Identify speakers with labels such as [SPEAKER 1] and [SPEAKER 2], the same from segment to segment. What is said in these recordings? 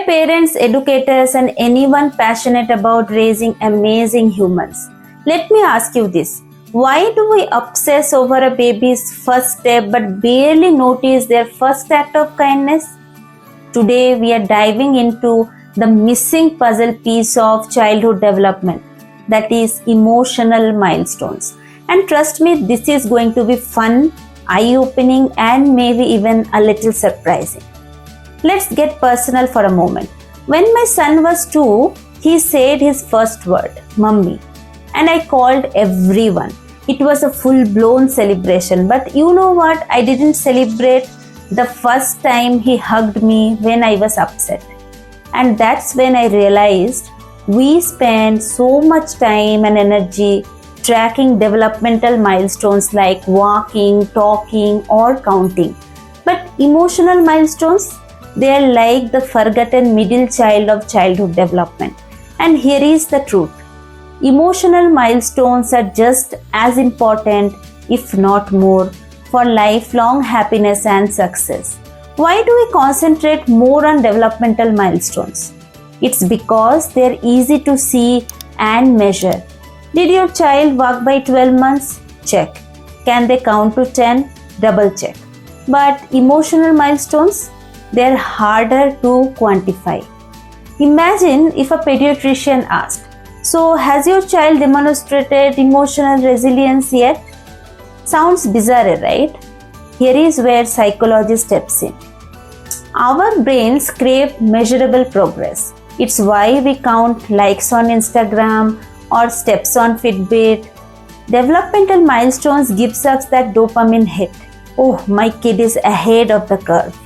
[SPEAKER 1] Parents, educators, and anyone passionate about raising amazing humans, let me ask you this. Why do we obsess over a baby's first step but barely notice their first act of kindness? Today, we are diving into the missing puzzle piece of childhood development, that is, emotional milestones. And trust me, this is going to be fun, eye opening, and maybe even a little surprising. Let's get personal for a moment. When my son was 2, he said his first word, Mummy, and I called everyone. It was a full-blown celebration, but you know what? I didn't celebrate the first time he hugged me when I was upset. And that's when I realized we spend so much time and energy tracking developmental milestones like walking, talking, or counting. But emotional milestones, they are like the forgotten middle child of childhood development. And here is the truth. Emotional milestones are just as important, if not more, for lifelong happiness and success. Why do we concentrate more on developmental milestones? It's because they're easy to see and measure. Did your child walk by 12 months? Check. Can they count to 10? Double check. But emotional milestones? They're harder to quantify. Imagine if a pediatrician asked, so has your child demonstrated emotional resilience yet? Sounds bizarre, right? Here is where psychology steps in. Our brains crave measurable progress. It's why we count likes on Instagram or steps on Fitbit. Developmental milestones gives us that dopamine hit. Oh, my kid is ahead of the curve.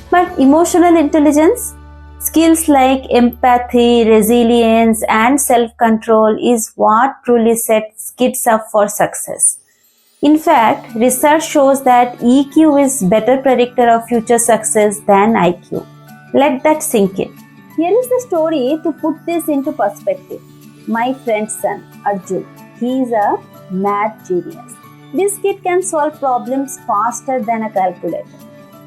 [SPEAKER 1] But emotional intelligence, skills like empathy, resilience, and self-control is what truly sets kids up for success. In fact, research shows that EQ is better predictor of future success than IQ. Let that sink in. Here is the story to put this into perspective. My friend's son, Arjun, he is a math genius. This kid can solve problems faster than a calculator.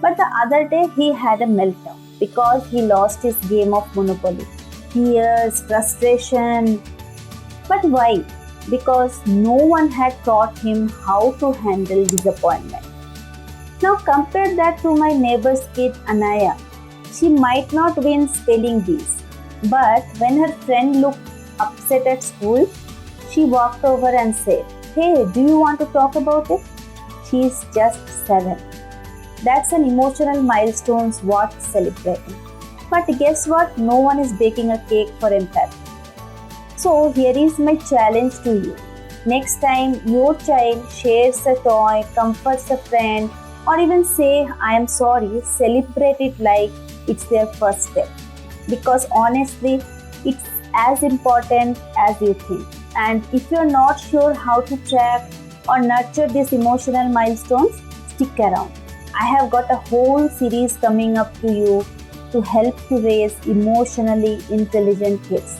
[SPEAKER 1] But the other day he had a meltdown because he lost his game of Monopoly. Tears, frustration. But why? Because no one had taught him how to handle disappointment. Now compare that to my neighbor's kid Anaya. She might not win spelling bees, but when her friend looked upset at school, she walked over and said, "Hey, do you want to talk about it?" She is just 7. That's an emotional milestone worth celebrating. But guess what? No one is baking a cake for empathy. So here is my challenge to you. Next time your child shares a toy, comforts a friend, or even say, "I am sorry," celebrate it like it's their first step. Because honestly, it's as important as you think. And if you're not sure how to track or nurture these emotional milestones, stick around. I have got a whole series coming up to you to help to raise emotionally intelligent kids.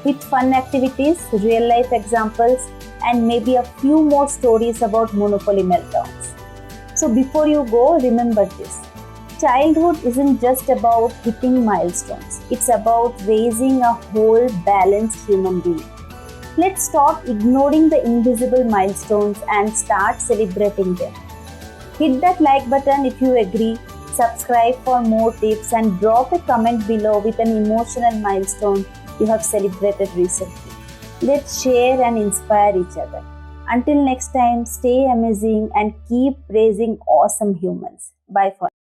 [SPEAKER 1] With fun activities, real life examples, and maybe a few more stories about Monopoly meltdowns. So before you go, remember this. Childhood isn't just about hitting milestones. It's about raising a whole balanced human being. Let's stop ignoring the invisible milestones and start celebrating them. Hit that like button if you agree, subscribe for more tips, and drop a comment below with an emotional milestone you have celebrated recently. Let's share and inspire each other. Until next time, stay amazing and keep raising awesome humans. Bye for now.